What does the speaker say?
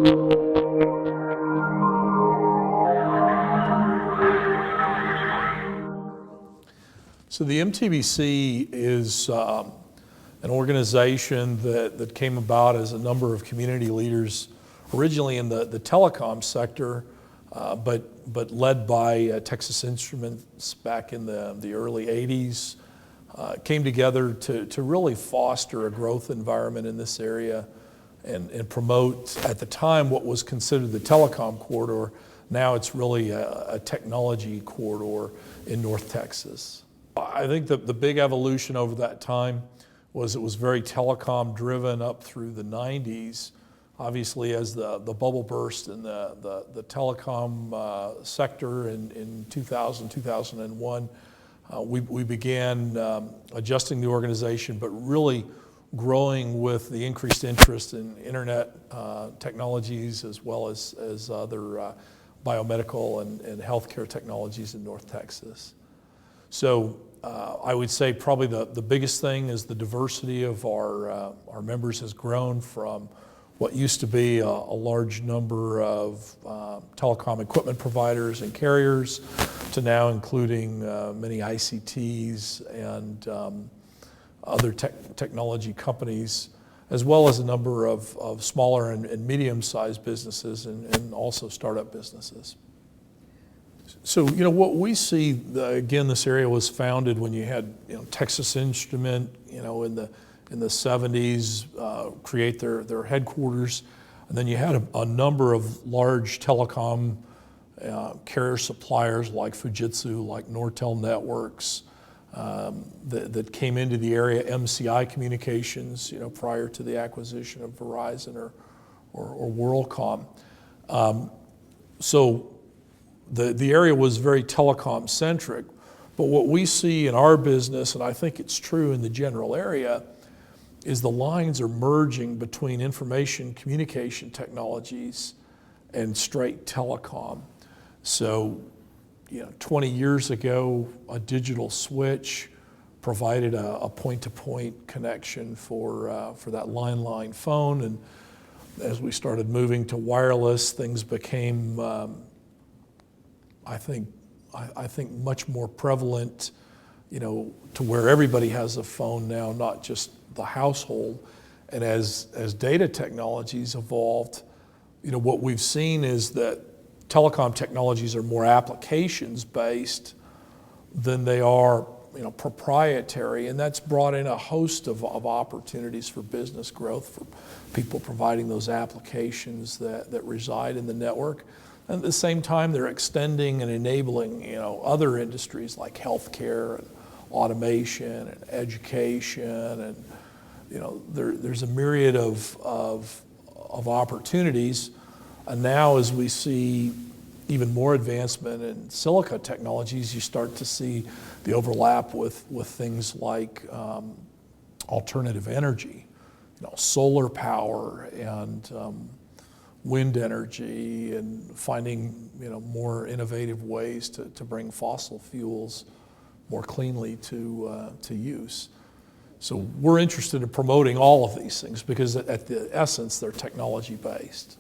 So the MTBC is an organization that came about as a number of community leaders, originally in the telecom sector, but led by Texas Instruments back in the early 80s. Came together to really foster a growth environment in this area and promote, at the time, what was considered the telecom corridor. Now it's really a technology corridor in North Texas. I think that the big evolution over that time was it was very telecom driven up through the 90s. Obviously, as the bubble burst in the telecom sector in 2000, 2001, we began adjusting the organization, but really growing with the increased interest in internet technologies as well as other biomedical and healthcare technologies in North Texas. So I would say probably the biggest thing is the diversity of our members has grown from what used to be a large number of telecom equipment providers and carriers to now including many ICTs and other technology companies, as well as a number of smaller and medium-sized businesses and also startup businesses. So, what we see, again, this area was founded when you had, Texas Instrument, in the 70s, create their headquarters. And then you had a number of large telecom carrier suppliers like Fujitsu, like Nortel Networks, that came into the area, MCI Communications, prior to the acquisition of Verizon or WorldCom. So the area was very telecom centric, but what we see in our business, and I think it's true in the general area, is the lines are merging between information communication technologies and straight telecom. So, 20 years ago, a digital switch provided a point-to-point connection for that line phone, and as we started moving to wireless, things became I think much more prevalent, to where everybody has a phone now, not just the household. And as data technologies evolved, what we've seen is that telecom technologies are more applications based than they are, proprietary, and that's brought in a host of opportunities for business growth for people providing those applications that reside in the network. And at the same time, they're extending and enabling, other industries like healthcare and automation and education, and there's a myriad of opportunities. And now, as we see even more advancement in silica technologies, you start to see the overlap with things like alternative energy, solar power and wind energy, and finding more innovative ways to bring fossil fuels more cleanly to use. So we're interested in promoting all of these things because at the essence they're technology based.